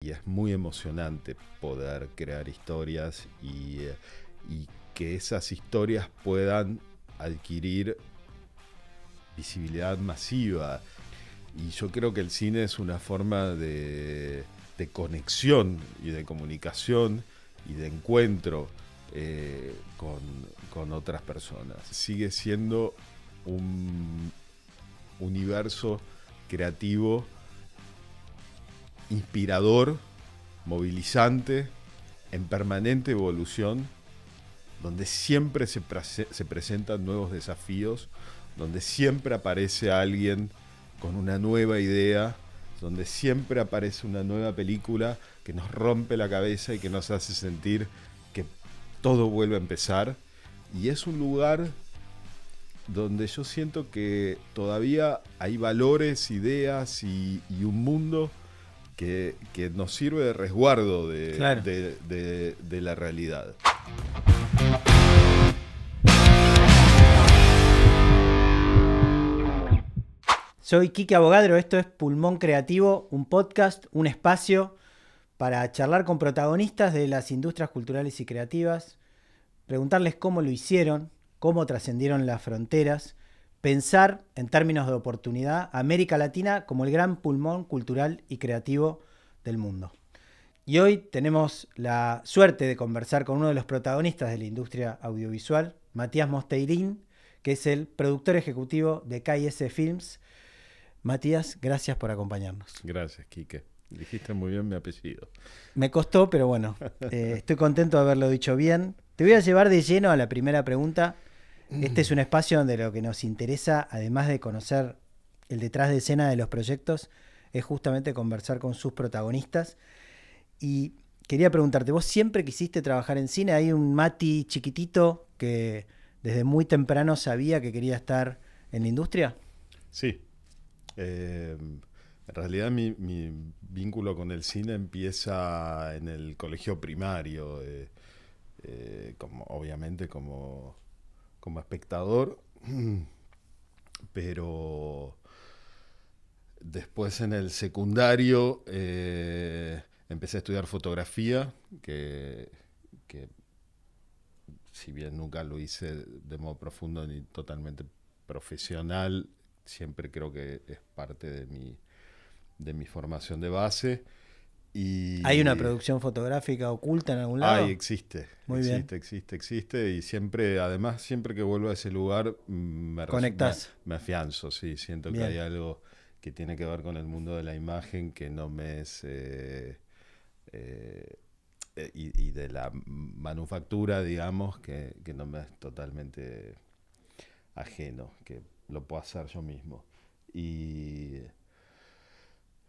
Y es muy emocionante poder crear historias y que esas historias puedan adquirir visibilidad masiva. Y yo creo que el cine es una forma de conexión y de comunicación y de encuentro con otras personas. Sigue siendo un universo creativo, inspirador, movilizante, en permanente evolución, donde siempre se presentan nuevos desafíos, donde siempre aparece alguien con una nueva idea, donde siempre aparece una nueva película que nos rompe la cabeza y que nos hace sentir que todo vuelve a empezar. Y es un lugar donde yo siento que todavía hay valores, ideas y un mundo que nos sirve de resguardo Claro. de la realidad. Soy Quique Abogadro, esto es Pulmón Creativo, un podcast, un espacio para charlar con protagonistas de las industrias culturales y creativas, preguntarles cómo lo hicieron, cómo trascendieron las fronteras, pensar en términos de oportunidad a América Latina como el gran pulmón cultural y creativo del mundo. Y hoy tenemos la suerte de conversar con uno de los protagonistas de la industria audiovisual, Matías Mosteirín, que es el productor ejecutivo de KS Films. Matías, gracias por acompañarnos. Gracias, Quique. Dijiste muy bien mi apellido. Me costó, pero bueno, estoy contento de haberlo dicho bien. Te voy a llevar de lleno a la primera pregunta. Este es un espacio donde lo que nos interesa, además de conocer el detrás de escena de los proyectos, es justamente conversar con sus protagonistas. Y quería preguntarte, ¿vos siempre quisiste trabajar en cine? ¿Hay un Mati chiquitito que desde muy temprano sabía que quería estar en la industria? Sí. En realidad mi vínculo con el cine empieza en el colegio primario, obviamente como espectador, pero después en el secundario empecé a estudiar fotografía, que si bien nunca lo hice de modo profundo ni totalmente profesional, siempre creo que es parte de mi formación de base. Y ¿Hay una producción fotográfica oculta en algún lado? Existe. Muy bien. Existe. Y siempre, además, siempre que vuelvo a ese lugar Conectás. me afianzo, sí. Siento Bien. que hay algo que tiene que ver con el mundo de la imagen que no me es... y de la manufactura, digamos, que no me es totalmente ajeno, que lo puedo hacer yo mismo.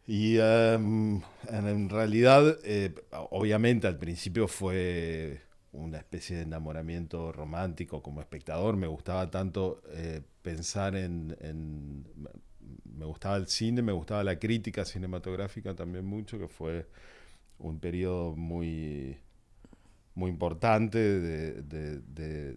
En realidad, obviamente al principio fue una especie de enamoramiento romántico como espectador. Me gustaba tanto pensar me gustaba el cine, me gustaba la crítica cinematográfica también mucho, que fue un periodo muy, muy importante de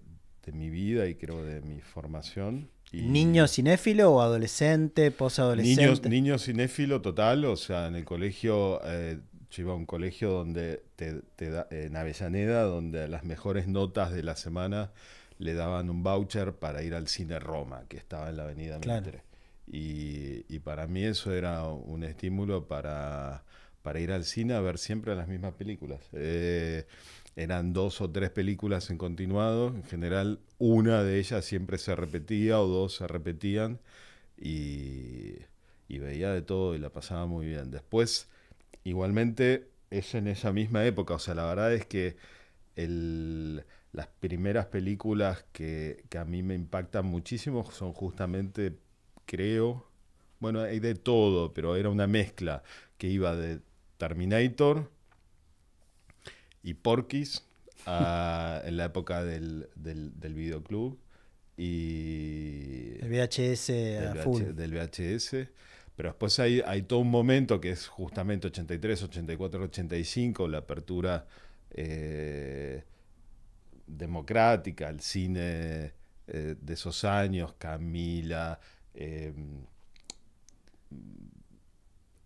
mi vida y creo de mi formación. ¿Niño cinéfilo o adolescente, posadolescente? Niño cinéfilo total, o sea, en el colegio, yo iba a un colegio donde en Avellaneda, donde a las mejores notas de la semana le daban un voucher para ir al cine Roma, que estaba en la avenida Claro. Mitre. Y para mí eso era un estímulo para ir al cine a ver siempre las mismas películas. Eran 2 o 3 películas en continuado, en general una de ellas siempre se repetía o 2 se repetían y veía de todo y la pasaba muy bien. Después, igualmente, es en esa misma época, o sea, la verdad es que las primeras películas que a mí me impactan muchísimo son justamente, creo, bueno, hay de todo, pero era una mezcla que iba de Terminator y Porky's en la época del videoclub y El VHS a full. del VHS. Pero después hay todo un momento que es justamente 83, 84, 85, la apertura democrática, el cine de esos años, Camila,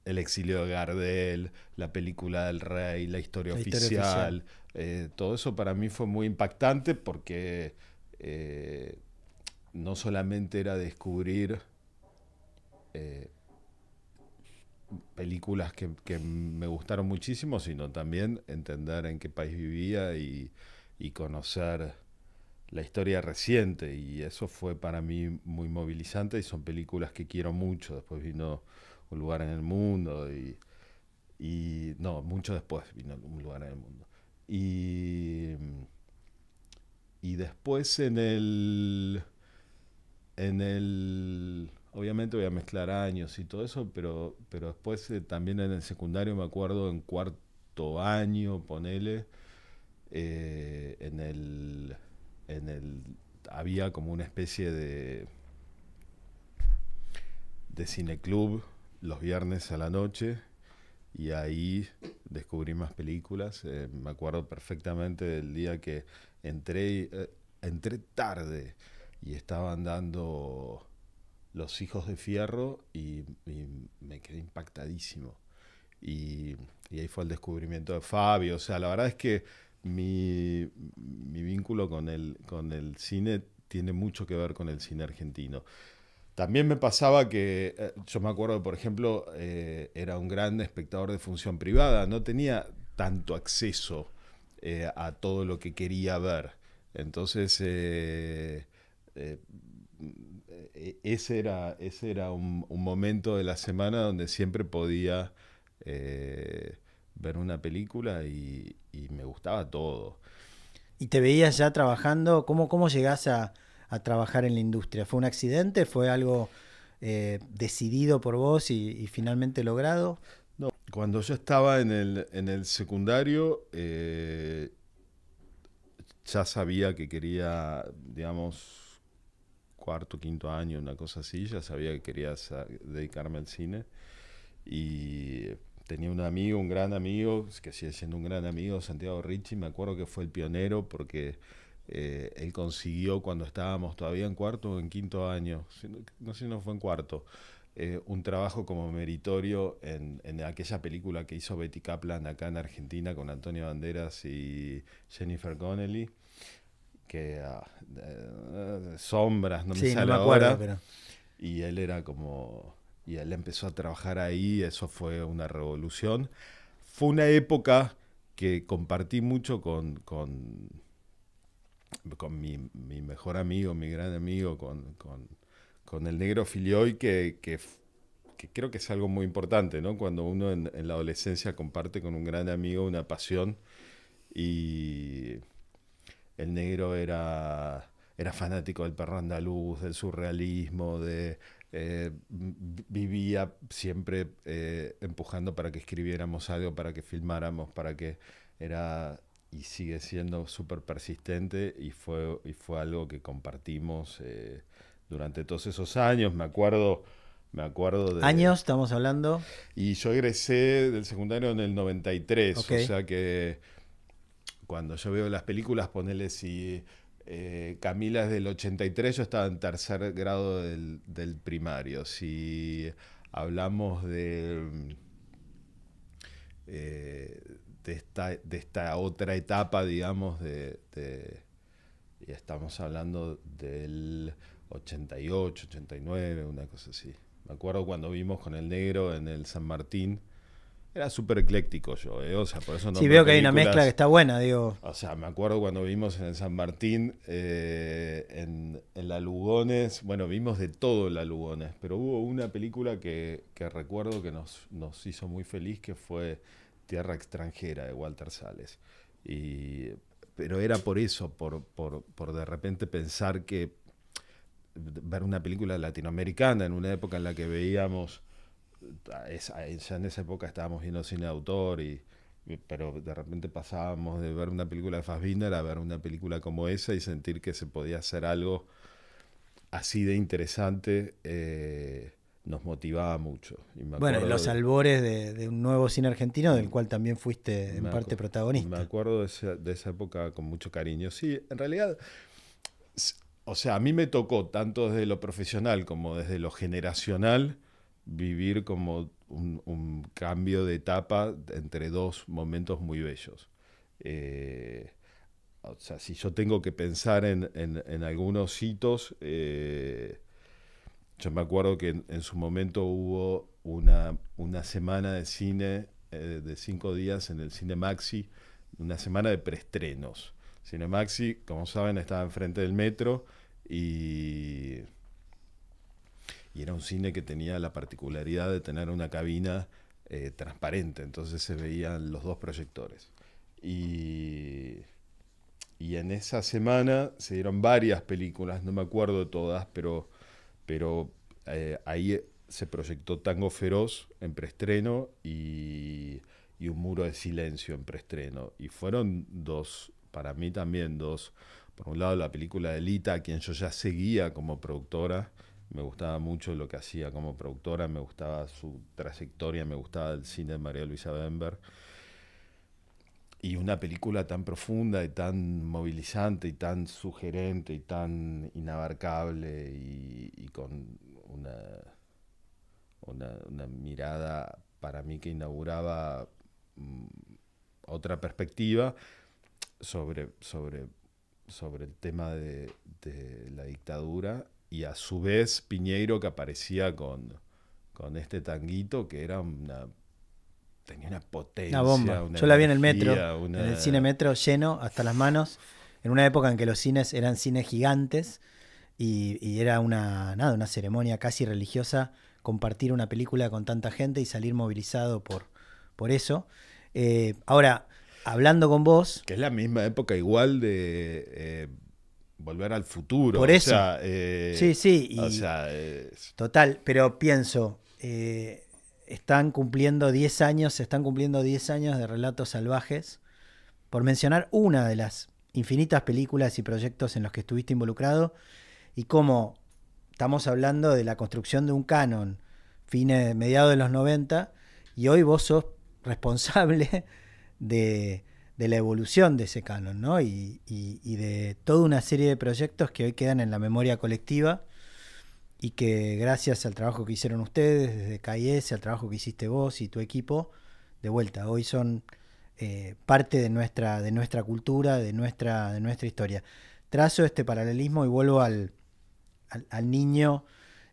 El exilio de Gardel, la película del rey, la historia oficial. Todo eso para mí fue muy impactante porque no solamente era descubrir películas que me gustaron muchísimo, sino también entender en qué país vivía y conocer la historia reciente. Y eso fue para mí muy movilizante y son películas que quiero mucho. Después vino Un lugar en el mundo y no, mucho después vino Un lugar en el mundo. Y después obviamente voy a mezclar años y todo eso, pero después también en el secundario me acuerdo en cuarto año, ponele, en el había como una especie de cineclub los viernes a la noche y ahí descubrí más películas. Me acuerdo perfectamente del día que entré tarde y estaban dando Los Hijos de Fierro y me quedé impactadísimo. Y, y ahí fue el descubrimiento de Fabio. O sea, la verdad es que mi vínculo con el cine tiene mucho que ver con el cine argentino. También me pasaba que, yo me acuerdo, por ejemplo, era un gran espectador de función privada, no tenía tanto acceso a todo lo que quería ver. Entonces, eh, ese era un momento de la semana donde siempre podía ver una película y me gustaba todo. ¿Y te veías ya trabajando? ¿Cómo llegás a trabajar en la industria? ¿Fue un accidente? ¿Fue algo decidido por vos y finalmente logrado? No, cuando yo estaba en el secundario, ya sabía que quería, digamos, cuarto, quinto año, una cosa así, ya sabía que quería dedicarme al cine. Y tenía un amigo, un gran amigo, que sigue siendo un gran amigo, Santiago Ricci. Me acuerdo que fue el pionero porque él consiguió cuando estábamos todavía en cuarto o en quinto año, no sé si no fue en cuarto, un trabajo como meritorio en aquella película que hizo Betty Kaplan acá en Argentina con Antonio Banderas y Jennifer Connelly, que Sombras, no me Sí, no me sale acuerdo, ahora. pero... Y él era como... Y él empezó a trabajar ahí, eso fue una revolución. Fue una época que compartí mucho con mi mejor amigo, mi gran amigo, con el negro Filioy, que creo que es algo muy importante, ¿no? Cuando uno en la adolescencia comparte con un gran amigo una pasión y el negro era fanático del perro andaluz, del surrealismo, vivía siempre empujando para que escribiéramos algo, para que filmáramos, era y sigue siendo súper persistente y fue algo que compartimos durante todos esos años. Me acuerdo ¿Años estamos hablando? y yo egresé del secundario en el 93, Ok. o sea que cuando yo veo las películas, ponele si Camila es del 83, yo estaba en tercer grado del primario. Si hablamos eh, de esta otra etapa, digamos, y estamos hablando del 88, 89, una cosa así. Me acuerdo cuando vimos con el negro en el San Martín. Era súper ecléctico yo, o sea, por eso Sí, nombré veo que hay una mezcla que películas. está buena, digo. O sea, me acuerdo cuando vimos en el San Martín, en la Lugones, bueno, vimos de todo en la Lugones, pero hubo una película que recuerdo que nos hizo muy feliz, que fue Tierra Extranjera de Walter Salles. Y, pero era por eso, por de repente pensar que ver una película latinoamericana en una época en la que veíamos, ya en esa época estábamos viendo cine de autor pero de repente pasábamos de ver una película de Fassbinder a ver una película como esa y sentir que se podía hacer algo así de interesante, nos motivaba mucho. Y me Bueno, en acuerdo los albores de un nuevo cine argentino, del cual también fuiste en me, parte acu- me protagonista. acuerdo de esa época con mucho cariño. Sí, en realidad, o sea, a mí me tocó tanto desde lo profesional como desde lo generacional vivir como un cambio de etapa entre dos momentos muy bellos. O sea, si yo tengo que pensar en algunos hitos, yo me acuerdo que en su momento hubo una semana de cine de 5 días en el Cine Maxi, una semana de preestrenos. Cine Maxi, como saben, estaba enfrente del metro y era un cine que tenía la particularidad de tener una cabina transparente, entonces se veían los dos proyectores. Y en esa semana se dieron varias películas, no me acuerdo de todas, pero ahí se proyectó Tango Feroz en preestreno y Un Muro de Silencio en preestreno. Y fueron dos, para mí también dos. Por un lado, la película de Lita, a quien yo ya seguía como productora. Me gustaba mucho lo que hacía como productora, me gustaba su trayectoria, me gustaba el cine de María Luisa Bember. Y una película tan profunda y tan movilizante y tan sugerente y tan inabarcable y con una mirada para mí que inauguraba mm, otra perspectiva sobre el tema de la dictadura y a su vez Piñeiro que aparecía con este tanguito que era tenía una potencia, Una bomba. una Yo la vi en el energía, metro, en el cine metro lleno hasta las manos, en una época en que los cines eran cines gigantes y era una ceremonia casi religiosa compartir una película con tanta gente y salir movilizado por eso. Ahora, hablando con vos... Que es la misma época igual de Volver al Futuro. Por eso. O sea, Sí, o y sea, total, pero pienso, están cumpliendo 10 años, se están cumpliendo 10 años de Relatos Salvajes, por mencionar una de las infinitas películas y proyectos en los que estuviste involucrado, y cómo estamos hablando de la construcción de un canon, mediados de los 90, y hoy vos sos responsable de la evolución de ese canon, ¿no? Y de toda una serie de proyectos que hoy quedan en la memoria colectiva y que gracias al trabajo que hicieron ustedes desde KIS, al trabajo que hiciste vos y tu equipo, de vuelta, hoy son parte de nuestra cultura, de nuestra historia. Trazo este paralelismo y vuelvo al niño.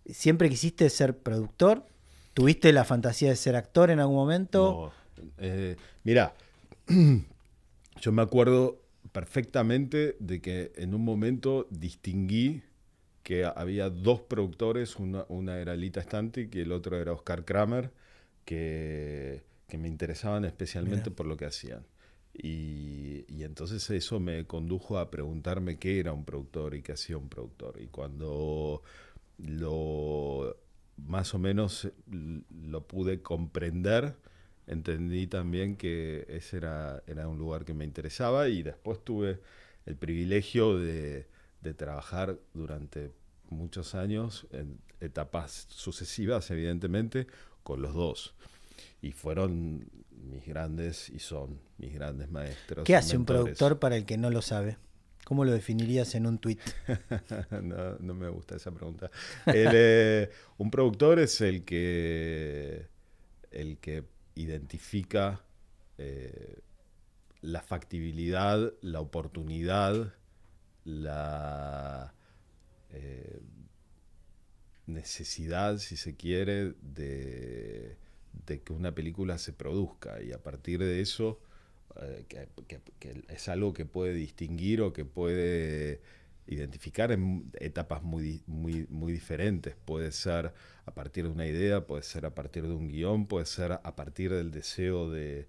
¿Siempre quisiste ser productor? ¿Tuviste la fantasía de ser actor en algún momento? no, mirá, yo me acuerdo perfectamente de que en un momento distinguí que había dos productores, una era Lita Stantic y el otro era Oscar Kramer, que me interesaban especialmente Mirá. por lo que hacían. Y entonces eso me condujo a preguntarme qué era un productor y qué hacía un productor. Y cuando más o menos lo pude comprender, entendí también que ese era un lugar que me interesaba y después tuve el privilegio de trabajar durante muchos años en etapas sucesivas, evidentemente, con los dos. Y fueron mis grandes y son mis grandes maestros. ¿Qué hace un mentores. productor para el que no lo sabe? ¿Cómo lo definirías en un tuit? No me gusta esa pregunta. Un productor es el que identifica la factibilidad, la oportunidad, la necesidad, si se quiere, de que una película se produzca y a partir de eso que es algo que puede distinguir o que puede identificar en etapas muy diferentes. Puede ser a partir de una idea, puede ser a partir de un guión, puede ser a partir del deseo de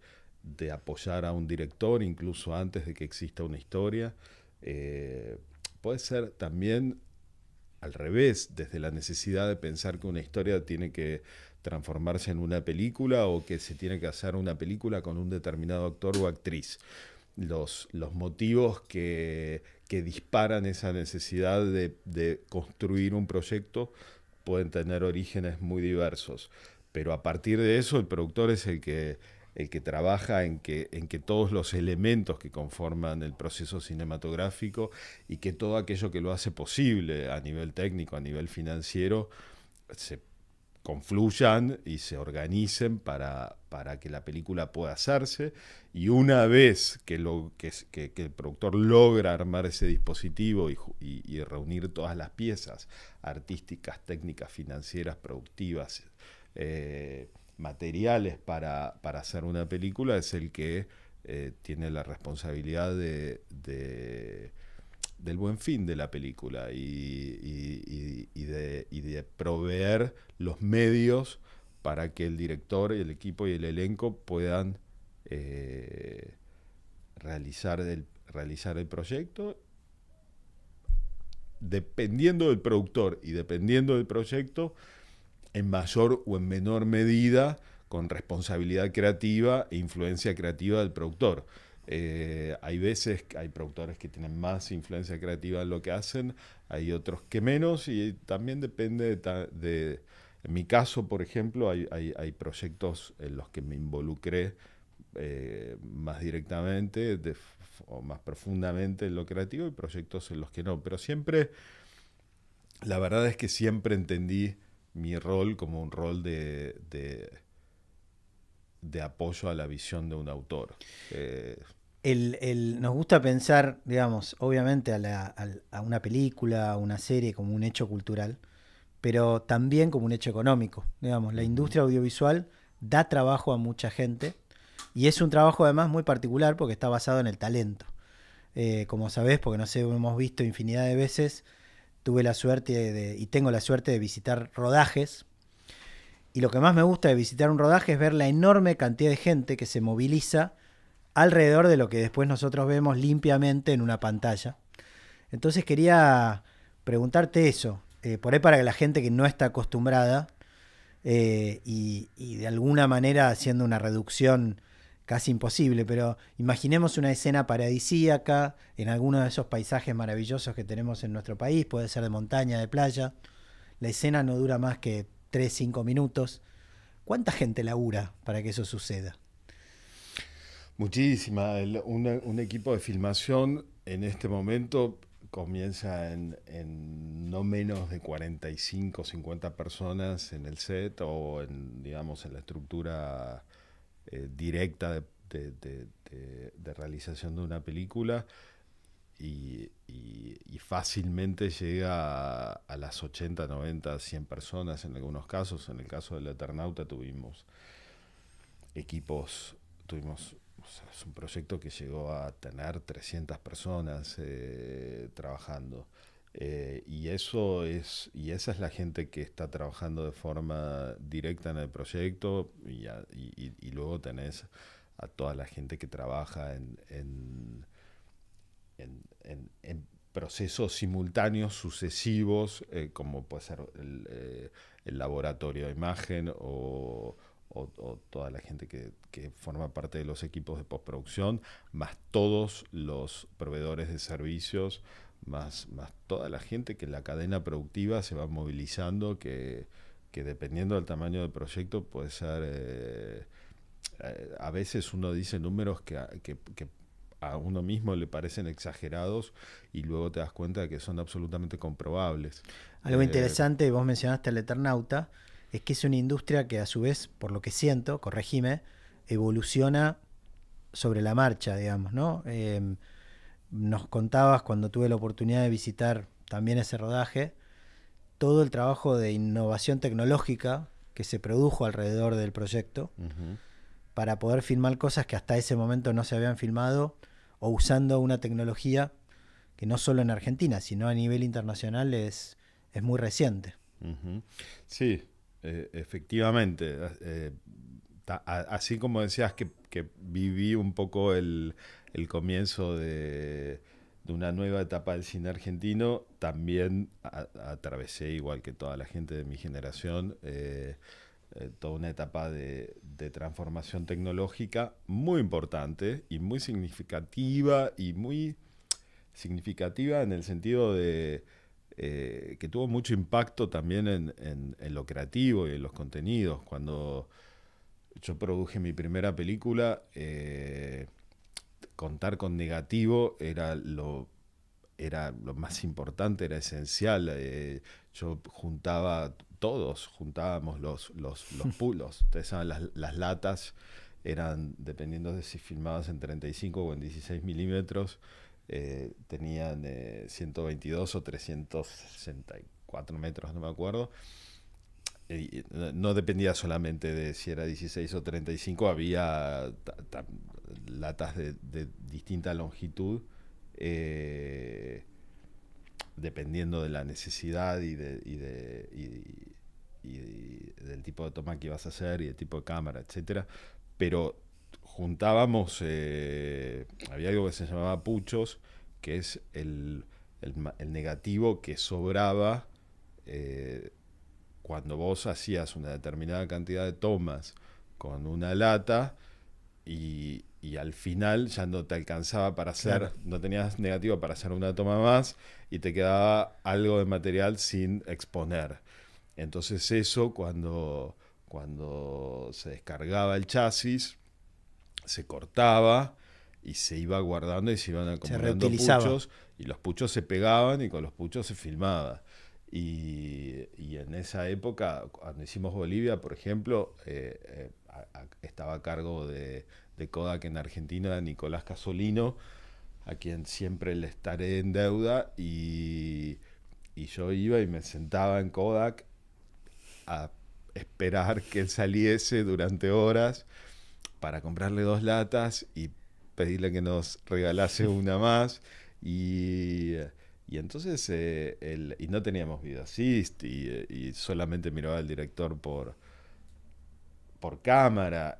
apoyar a un director, incluso antes de que exista una historia. Puede ser también al revés, desde la necesidad de pensar que una historia tiene que transformarse en una película o que se tiene que hacer una película con un determinado actor o actriz. Los motivos que disparan esa necesidad de construir un proyecto pueden tener orígenes muy diversos, pero a partir de eso el productor es el que trabaja en que todos los elementos que conforman el proceso cinematográfico y que todo aquello que lo hace posible a nivel técnico, a nivel financiero, se confluyan y se organicen para que la película pueda hacerse. Y una vez que el productor logra armar ese dispositivo y reunir todas las piezas artísticas, técnicas, financieras, productivas, materiales para hacer una película, es el que tiene la responsabilidad del buen fin de la película y de proveer los medios para que el director, el equipo y el elenco puedan realizar el proyecto. Dependiendo del productor y dependiendo del proyecto, en mayor o en menor medida, con responsabilidad creativa e influencia creativa del productor. Hay veces que hay productores que tienen más influencia creativa en lo que hacen, hay otros que menos, y también depende en mi caso, por ejemplo, hay proyectos en los que me involucré más directamente o más profundamente en lo creativo, y proyectos en los que no. Pero siempre, la verdad es que siempre entendí mi rol como un rol de apoyo a la visión de un autor. Nos gusta pensar, digamos, obviamente a una película, a una serie como un hecho cultural, pero también como un hecho económico. Digamos, la industria audiovisual da trabajo a mucha gente y es un trabajo además muy particular porque está basado en el talento. Como sabés, porque no sé, hemos visto infinidad de veces, tuve la suerte y tengo la suerte de visitar rodajes. Y lo que más me gusta de visitar un rodaje es ver la enorme cantidad de gente que se moviliza alrededor de lo que después nosotros vemos limpiamente en una pantalla. Entonces quería preguntarte eso, por ahí para que la gente que no está acostumbrada y de alguna manera haciendo una reducción casi imposible, pero imaginemos una escena paradisíaca en alguno de esos paisajes maravillosos que tenemos en nuestro país, puede ser de montaña, de playa. La escena no dura más que 3-5 minutos. ¿Cuánta gente labura para que eso suceda? Muchísima. Un equipo de filmación en este momento comienza en no menos de 45 o 50 personas en el set o digamos, en la estructura directa de realización de una película, y fácilmente llega a las 80, 90, 100 personas en algunos casos. En el caso del Eternauta tuvimos, o sea, es un proyecto que llegó a tener 300 personas trabajando. Y esa es la gente que está trabajando de forma directa en el proyecto, y luego tenés a toda la gente que trabaja en procesos simultáneos, sucesivos, como puede ser el laboratorio de imagen o toda la gente que forma parte de los equipos de postproducción, más todos los proveedores de servicios, más toda la gente que en la cadena productiva se va movilizando, que dependiendo del tamaño del proyecto puede ser... a veces uno dice números que a uno mismo le parecen exagerados y luego te das cuenta de que son absolutamente comprobables. Algo interesante, vos mencionaste al Eternauta, es que es una industria que a su vez, por lo que siento, corregime, evoluciona sobre la marcha, digamos, ¿no? Nos contabas cuando tuve la oportunidad de visitar también ese rodaje, todo el trabajo de innovación tecnológica que se produjo alrededor del proyecto para poder filmar cosas que hasta ese momento no se habían filmado, o usando una tecnología que no solo en Argentina, sino a nivel internacional es muy reciente. Sí, efectivamente. Así como decías que viví un poco el comienzo de una nueva etapa del cine argentino, también atravesé, igual que toda la gente de mi generación, toda una etapa de transformación tecnológica muy importante y muy significativa, en el sentido de que tuvo mucho impacto también en lo creativo y en los contenidos. Cuando yo produje mi primera película, contar con negativo era lo más importante, era esencial. Yo juntaba todos juntábamos los pulos. Ustedes saben, las latas eran, dependiendo de si filmabas en 35 o en 16 milímetros, tenían 122 o 364 metros, no me acuerdo. No dependía solamente de si era 16 o 35, había latas de distinta longitud, dependiendo de la necesidad y del tipo de toma que ibas a hacer y del tipo de cámara, etcétera. Pero juntábamos, había algo que se llamaba puchos, que es el negativo que sobraba cuando vos hacías una determinada cantidad de tomas con una lata y al final ya no te alcanzaba para hacer, Claro. no tenías negativo para hacer una toma más y te quedaba algo de material sin exponer. Entonces eso cuando se descargaba el chasis, se cortaba y se iba guardando y se iban Se acumulando reutilizaba. puchos y los puchos se pegaban y con los puchos se filmaba. Y en esa época, cuando hicimos Bolivia, por ejemplo, estaba a cargo de Kodak en Argentina, Nicolás Casolino, a quien siempre le estaré en deuda, y yo iba y me sentaba en Kodak a esperar que él saliese durante horas para comprarle 2 latas y pedirle que nos regalase una más. Y entonces y no teníamos video assist y solamente miraba al director por cámara.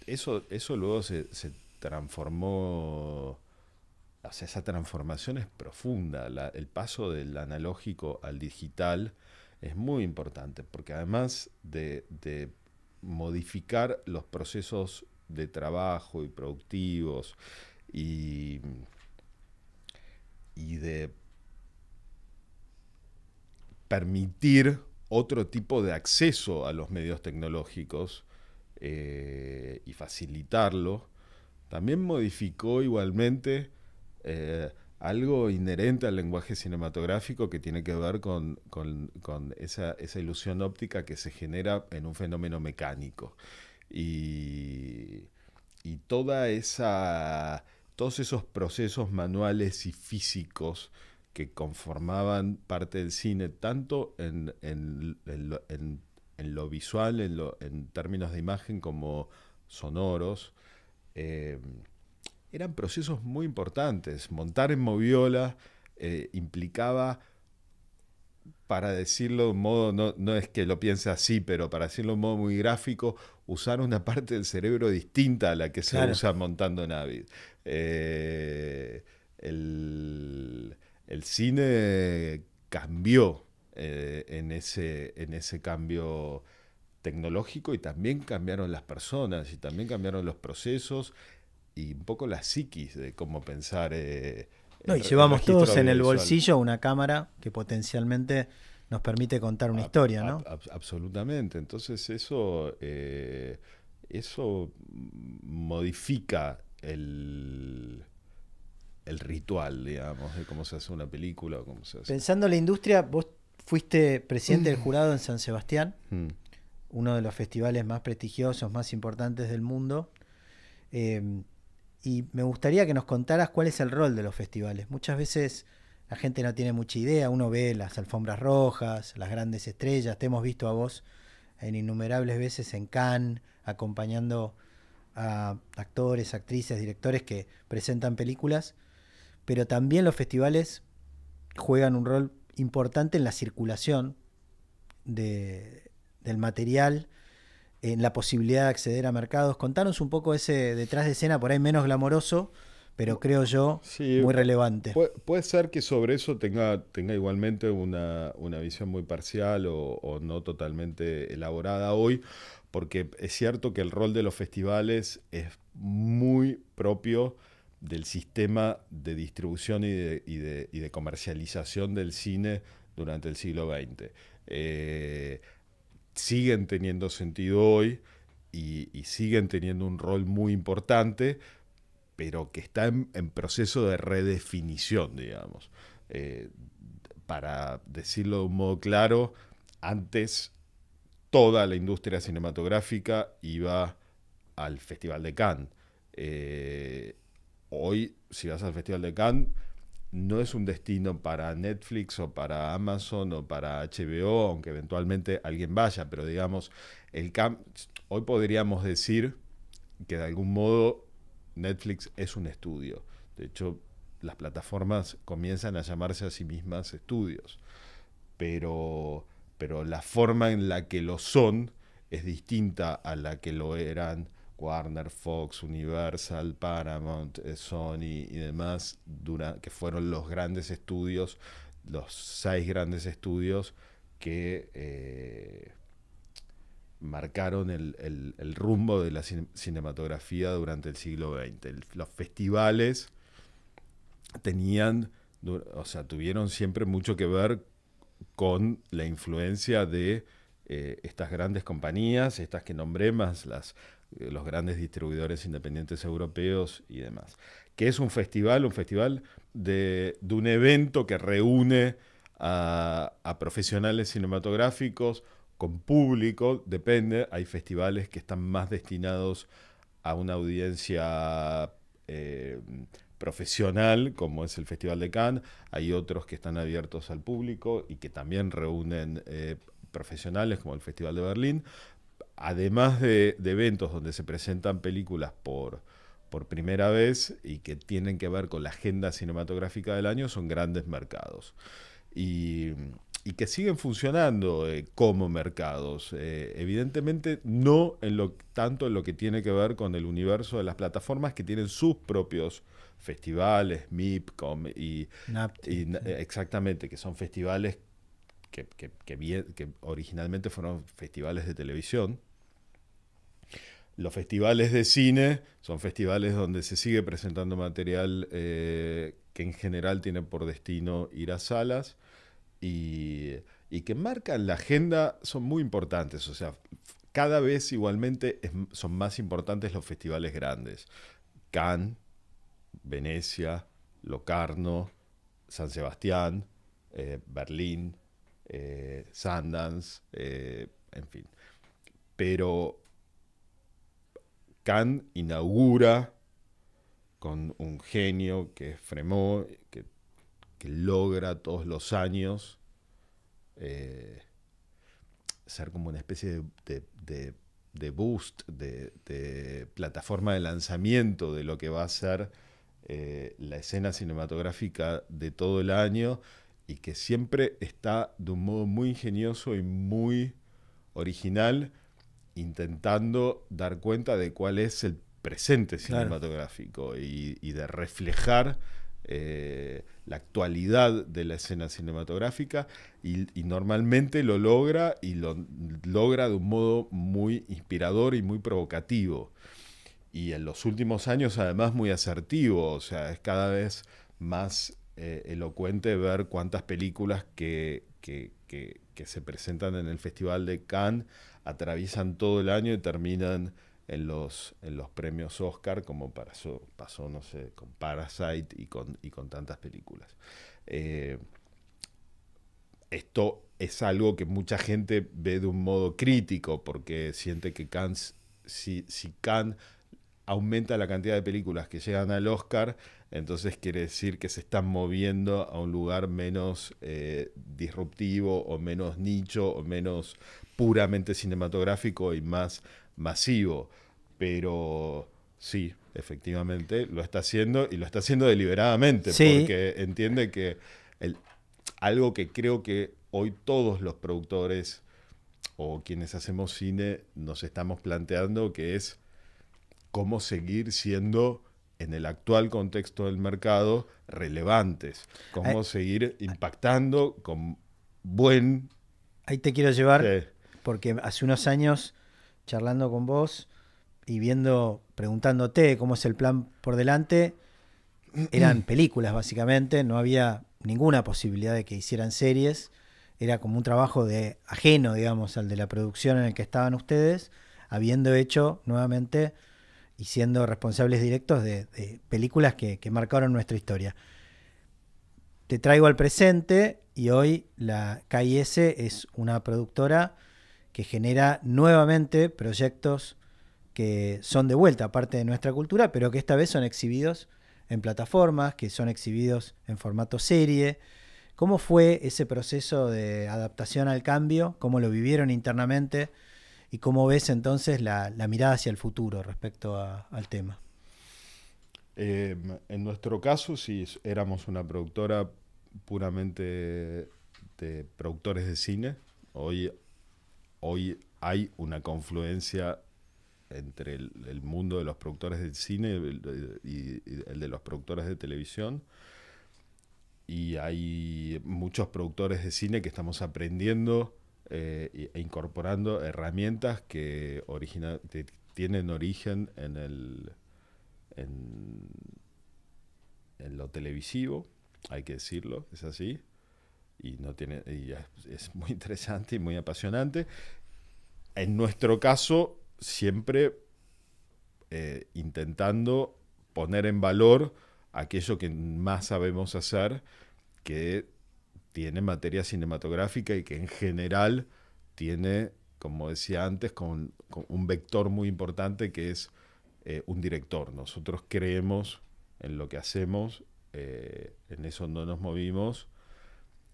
Eso luego se transformó, o sea, esa transformación es profunda. El paso del analógico al digital es muy importante, porque además de modificar los procesos de trabajo y productivos y, y de permitir otro tipo de acceso a los medios tecnológicos y facilitarlo, también modificó igualmente algo inherente al lenguaje cinematográfico que tiene que ver con esa ilusión óptica que se genera en un fenómeno mecánico. Y, y todos esos procesos manuales y físicos que conformaban parte del cine, tanto en lo visual, en términos de imagen, como sonoros, eh, eran procesos muy importantes. Montar en moviola implicaba, para decirlo de un modo, no es que lo piense así, pero para decirlo de un modo muy gráfico, usar una parte del cerebro distinta a la que se Claro. usa montando en Avid. Eh, el cine cambió en ese cambio tecnológico, y también cambiaron las personas y también cambiaron los procesos y un poco la psiquis de cómo pensar No, y el llevamos registro todos en el audiovisual. bolsillo una cámara que potencialmente nos permite contar una historia, ¿no? Absolutamente. Entonces eso modifica el ritual, digamos, de cómo se hace una película o cómo se hace. Pensando en la industria, vos fuiste presidente del jurado en San Sebastián, Mm. uno de los festivales más prestigiosos, más importantes del mundo. Eh, y me gustaría que nos contaras cuál es el rol de los festivales. Muchas veces la gente no tiene mucha idea, uno ve las alfombras rojas, las grandes estrellas, te hemos visto a vos en innumerables veces en Cannes, acompañando a actores, actrices, directores que presentan películas, pero también los festivales juegan un rol importante en la circulación del material, en la posibilidad de acceder a mercados. Contanos un poco ese detrás de escena, por ahí menos glamoroso, pero creo yo Sí, muy relevante. puede ser que sobre eso tenga igualmente una visión muy parcial o no totalmente elaborada hoy, porque es cierto que el rol de los festivales es muy propio del sistema de distribución y de comercialización del cine durante el siglo XX. Eh, Siguen teniendo sentido hoy y siguen teniendo un rol muy importante, pero que está en proceso de redefinición, digamos. Eh, para decirlo de un modo claro, antes toda la industria cinematográfica iba al Festival de Cannes. Hoy, si vas al Festival de Cannes, no es un destino para Netflix o para Amazon o para HBO, aunque eventualmente alguien vaya, pero digamos, hoy podríamos decir que de algún modo Netflix es un estudio. De hecho, las plataformas comienzan a llamarse a sí mismas estudios, pero la forma en la que lo son es distinta a la que lo eran Warner, Fox, Universal, Paramount, Sony y demás, que fueron los grandes estudios, los 6 grandes estudios que marcaron el rumbo de la cinematografía durante el siglo XX. Los festivales tuvieron siempre mucho que ver con la influencia de estas grandes compañías, estas que nombré, más los grandes distribuidores independientes europeos y demás. ¿Qué es un festival? Un festival de un evento que reúne a profesionales cinematográficos con público, depende. Hay festivales que están más destinados a una audiencia profesional, como es el Festival de Cannes. Hay otros que están abiertos al público y que también reúnen profesionales, como el Festival de Berlín. Además de eventos donde se presentan películas por primera vez y que tienen que ver con la agenda cinematográfica del año, son grandes mercados. Y que siguen funcionando como mercados. Evidentemente no tanto en lo que tiene que ver con el universo de las plataformas, que tienen sus propios festivales, MIPCOM exactamente, que son festivales que originalmente fueron festivales de televisión. Los festivales de cine son festivales donde se sigue presentando material que en general tiene por destino ir a salas y que marcan la agenda, son muy importantes. O sea, cada vez igualmente son más importantes los festivales grandes. Cannes, Venecia, Locarno, San Sebastián, Berlín, Sundance, en fin. Pero Cannes inaugura con un genio que es Frémaux, que logra todos los años ser como una especie de boost, de plataforma de lanzamiento de lo que va a ser la escena cinematográfica de todo el año, y que siempre está de un modo muy ingenioso y muy original, intentando dar cuenta de cuál es el presente cinematográfico, claro, y de reflejar la actualidad de la escena cinematográfica, y normalmente lo logra, y lo logra de un modo muy inspirador y muy provocativo. Y en los últimos años además muy asertivo. O sea, es cada vez más elocuente ver cuántas películas que se presentan en el Festival de Cannes atraviesan todo el año y terminan en los premios Oscar, como pasó, no sé, con Parasite y con tantas películas. Esto es algo que mucha gente ve de un modo crítico, porque siente que Cannes, si Cannes aumenta la cantidad de películas que llegan al Oscar, entonces quiere decir que se están moviendo a un lugar menos disruptivo, o menos nicho, o menos puramente cinematográfico y más masivo. Pero sí, efectivamente lo está haciendo, y lo está haciendo deliberadamente, sí, porque entiende que algo que creo que hoy todos los productores o quienes hacemos cine nos estamos planteando, que es cómo seguir siendo, en el actual contexto del mercado, relevantes, cómo seguir impactando con buen... Ahí te quiero llevar, porque hace unos años, charlando con vos y preguntándote cómo es el plan por delante, eran películas básicamente, no había ninguna posibilidad de que hicieran series, era como un trabajo ajeno, digamos, al de la producción en el que estaban ustedes, habiendo hecho nuevamente y siendo responsables directos de películas que marcaron nuestra historia. Te traigo al presente y hoy la KIS es una productora que genera nuevamente proyectos que son de vuelta parte de nuestra cultura, pero que esta vez son exhibidos en plataformas, que son exhibidos en formato serie. ¿Cómo fue ese proceso de adaptación al cambio? ¿Cómo lo vivieron internamente? ¿Y cómo ves entonces la mirada hacia el futuro respecto al tema? En nuestro caso, sí, éramos una productora puramente de productores de cine. Hoy hay una confluencia entre el mundo de los productores de cine y el de los productores de televisión. Y hay muchos productores de cine que estamos aprendiendo e incorporando herramientas que tienen origen en lo televisivo, hay que decirlo, es así. Y es muy interesante y muy apasionante. En nuestro caso, siempre intentando poner en valor aquello que más sabemos hacer, que tiene materia cinematográfica y que en general tiene, como decía antes, con un vector muy importante que es un director. Nosotros creemos en lo que hacemos, en eso no nos movimos,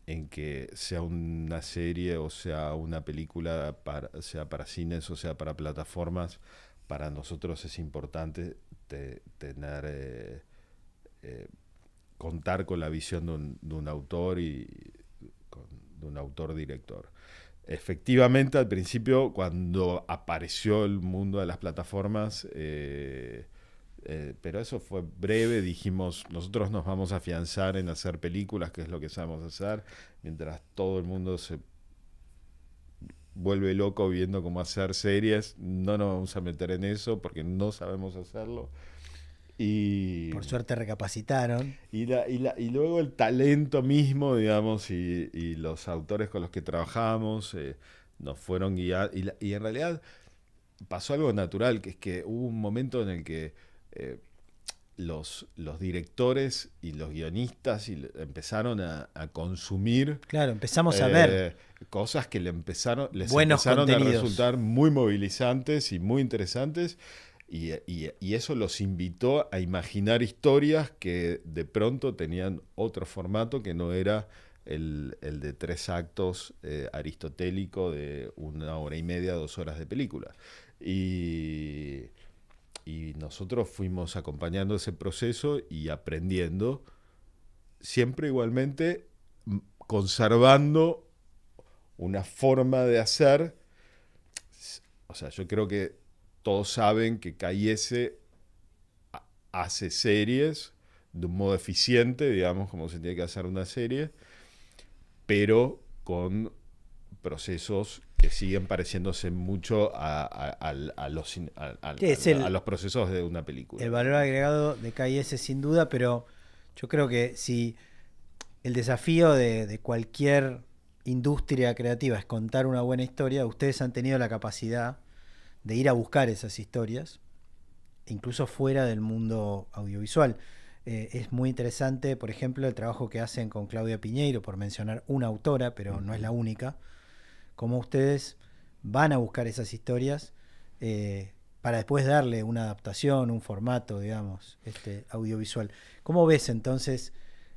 en que sea una serie o sea una película, sea para cines o sea para plataformas, para nosotros es importante tener contar con la visión de un autor y de un autor-director. Efectivamente, al principio, cuando apareció el mundo de las plataformas, pero eso fue breve, dijimos, nosotros nos vamos a afianzar en hacer películas, que es lo que sabemos hacer, mientras todo el mundo se vuelve loco viendo cómo hacer series, no nos vamos a meter en eso porque no sabemos hacerlo. Y por suerte recapacitaron. Y luego el talento mismo, digamos, y los autores con los que trabajamos nos fueron guiando. Y en realidad pasó algo natural, que es que hubo un momento en el que los directores y los guionistas empezaron a consumir. Claro, empezamos a ver cosas que les empezaron contenidos. a resultar muy movilizantes y muy interesantes. Y eso los invitó a imaginar historias que de pronto tenían otro formato que no era el de 3 actos aristotélico de 1 hora y media, 2 horas de película. Y nosotros fuimos acompañando ese proceso y aprendiendo, siempre igualmente conservando una forma de hacer. O sea, yo creo que todos saben que KIS hace series de un modo eficiente, digamos, como se tiene que hacer una serie, pero con procesos que siguen pareciéndose mucho a los procesos de una película. El valor agregado de KIS sin duda, pero yo creo que si el desafío de cualquier industria creativa es contar una buena historia, ustedes han tenido la capacidad de ir a buscar esas historias, incluso fuera del mundo audiovisual. Es muy interesante, por ejemplo, el trabajo que hacen con Claudia Piñeiro, por mencionar una autora, pero no es la única, cómo ustedes van a buscar esas historias para después darle una adaptación, un formato, digamos, audiovisual. ¿Cómo ves entonces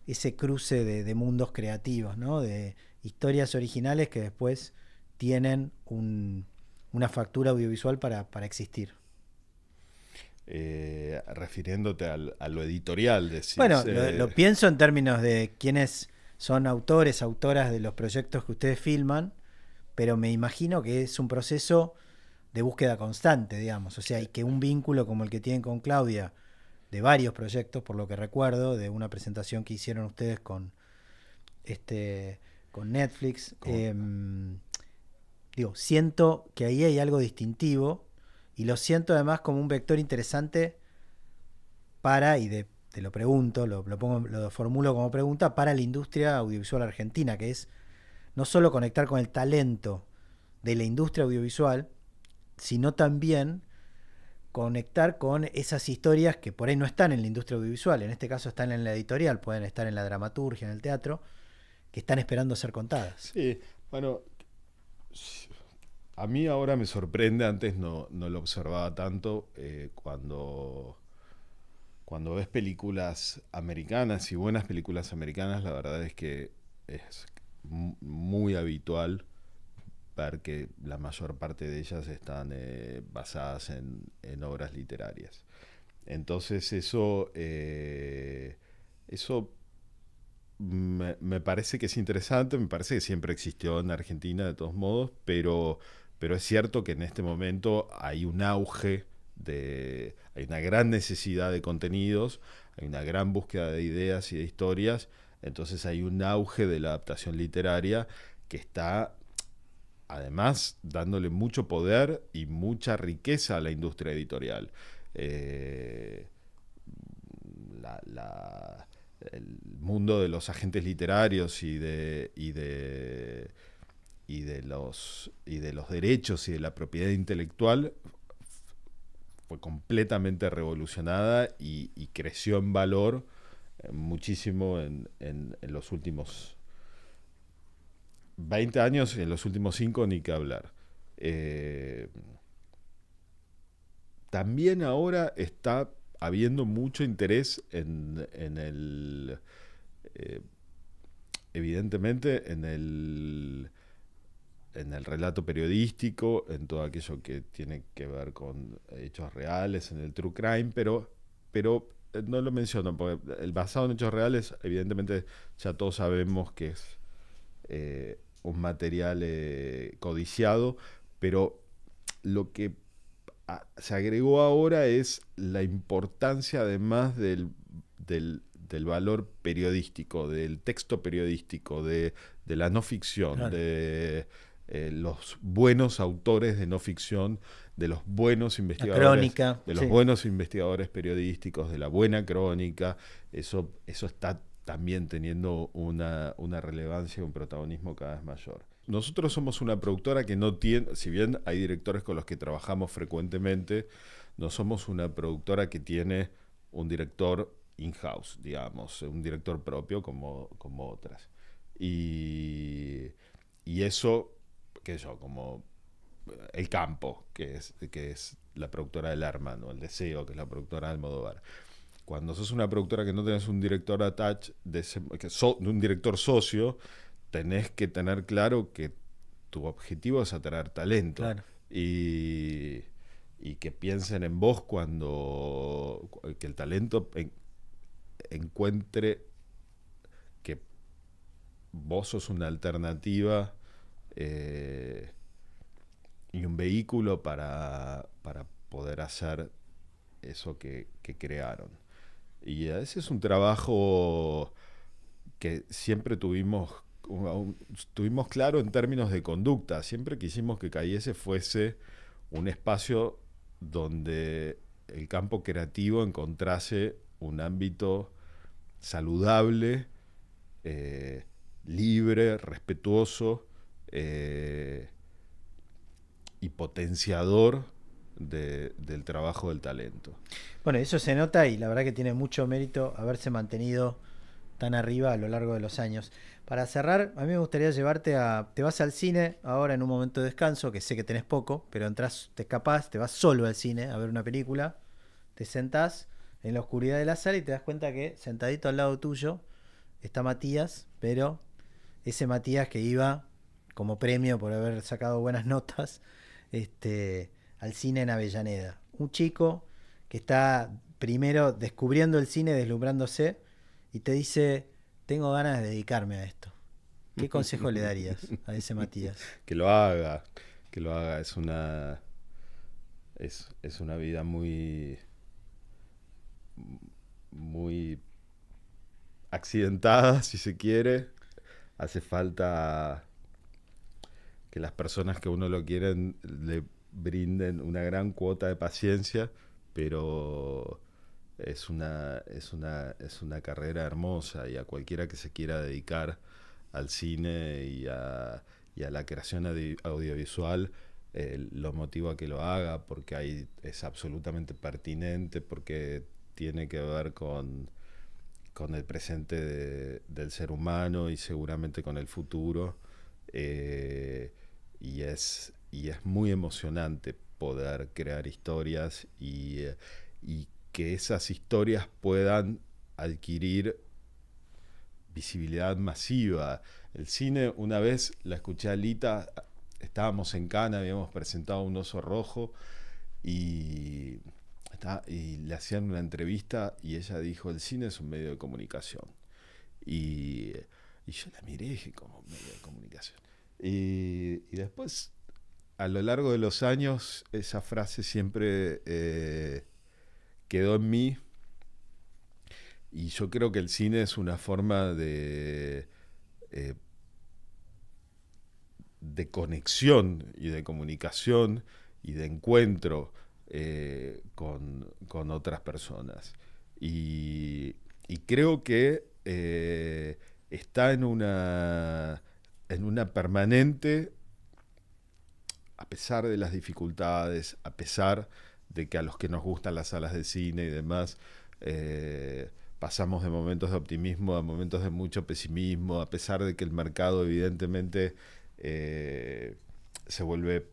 ese cruce de mundos creativos, ¿no? De historias originales que después tienen una factura audiovisual para existir? Refiriéndote a lo editorial, decís. Bueno, lo pienso en términos de quiénes son autores, autoras de los proyectos que ustedes filman, pero me imagino que es un proceso de búsqueda constante, digamos. O sea, y que un vínculo como el que tienen con Claudia, de varios proyectos, por lo que recuerdo, de una presentación que hicieron ustedes con Netflix. Siento que ahí hay algo distintivo y lo siento además como un vector interesante para, y te lo pregunto, lo formulo como pregunta, para la industria audiovisual argentina, que es no solo conectar con el talento de la industria audiovisual, sino también conectar con esas historias que por ahí no están en la industria audiovisual, en este caso están en la editorial, pueden estar en la dramaturgia, en el teatro, que están esperando ser contadas. Sí, bueno, a mí ahora me sorprende, antes no lo observaba tanto, cuando ves películas americanas y buenas películas americanas, la verdad es que es muy habitual ver que la mayor parte de ellas están basadas en obras literarias. Entonces eso me parece que es interesante, me parece que siempre existió en Argentina de todos modos, pero es cierto que en este momento hay un auge hay una gran necesidad de contenidos, hay una gran búsqueda de ideas y de historias, entonces hay un auge de la adaptación literaria que está además dándole mucho poder y mucha riqueza a la industria editorial. Eh, el mundo de los agentes literarios y de los derechos y de la propiedad intelectual fue completamente revolucionada y creció en valor muchísimo en los últimos 20 años, y en los últimos 5 ni que hablar. También ahora está habiendo mucho interés eh, evidentemente, en el relato periodístico, en todo aquello que tiene que ver con hechos reales, en el true crime, pero no lo menciono, porque el basado en hechos reales, evidentemente, ya todos sabemos que es un material codiciado, pero lo que se agregó ahora es la importancia, además del valor periodístico, del texto periodístico, de la no ficción, Claro. de los buenos autores de no ficción, de los buenos La investigadores, crónica, de los sí. buenos investigadores periodísticos, de la buena crónica. Eso está también teniendo una relevancia y un protagonismo cada vez mayor. Nosotros somos una productora que no tiene, si bien hay directores con los que trabajamos frecuentemente, no somos una productora que tiene un director in-house, digamos, un director propio como otras. Y, y eso, qué sé yo, como El Campo, que es la productora del Arma, ¿no? El Deseo, que es la productora de Almodóvar. Cuando sos una productora que no tenés un director attach, un director socio, tenés que tener claro que tu objetivo es atraer talento. Claro. Y, y que piensen en vos que el talento encuentre que vos sos una alternativa eh, y un vehículo para poder hacer eso que crearon. Y ese es un trabajo que siempre tuvimos claro en términos de conducta. Siempre quisimos que Cayese fuese un espacio donde el campo creativo encontrase un ámbito saludable, libre, respetuoso y potenciador del trabajo del talento. Bueno, eso se nota y la verdad que tiene mucho mérito haberse mantenido tan arriba a lo largo de los años. Para cerrar, a mí me gustaría llevarte te vas al cine ahora en un momento de descanso, que sé que tenés poco, pero entras, te escapás, te vas solo al cine a ver una película, te sentás en la oscuridad de la sala y te das cuenta que sentadito al lado tuyo está Matías, pero ese Matías que iba como premio por haber sacado buenas notas, al cine en Avellaneda. Un chico que está primero descubriendo el cine, deslumbrándose, y te dice, tengo ganas de dedicarme a esto. ¿Qué consejo le darías a ese Matías? Que lo haga, es una vida muy accidentada, si se quiere. Hace falta que las personas que uno lo quieren le brinden una gran cuota de paciencia, pero es una carrera hermosa, y a cualquiera que se quiera dedicar al cine y a la creación audiovisual, lo motivo a que lo haga, porque es absolutamente pertinente, porque tiene que ver con el presente del ser humano y seguramente con el futuro. Y es muy emocionante poder crear historias y que esas historias puedan adquirir visibilidad masiva. El cine, una vez la escuché a Lita, estábamos en Cannes, habíamos presentado Un oso rojo y le hacían una entrevista y ella dijo, el cine es un medio de comunicación. Y yo la miré y dije, ¿cómo medio de comunicación? Y después, a lo largo de los años, esa frase siempre quedó en mí. Y yo creo que el cine es una forma de conexión y de comunicación y de encuentro con otras personas. Y creo que está en una permanente, a pesar de las dificultades, a pesar de que a los que nos gustan las salas de cine y demás, pasamos de momentos de optimismo a momentos de mucho pesimismo, a pesar de que el mercado evidentemente se vuelve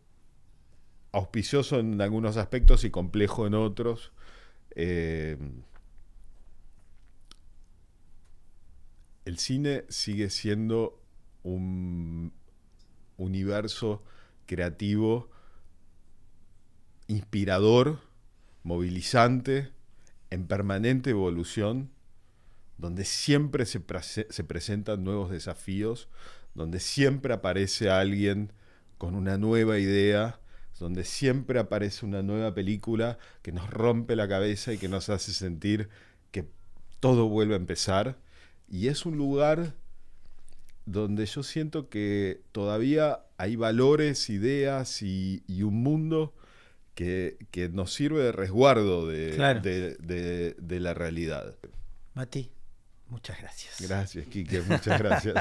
auspicioso en algunos aspectos y complejo en otros. El cine sigue siendo un universo creativo, inspirador, movilizante, en permanente evolución, donde siempre se presentan nuevos desafíos, donde siempre aparece alguien con una nueva idea, donde siempre aparece una nueva película que nos rompe la cabeza y que nos hace sentir que todo vuelve a empezar. Y es un lugar donde yo siento que todavía hay valores, ideas y un mundo que nos sirve de resguardo Claro. de la realidad. Mati, muchas gracias. Gracias, Quique, muchas gracias.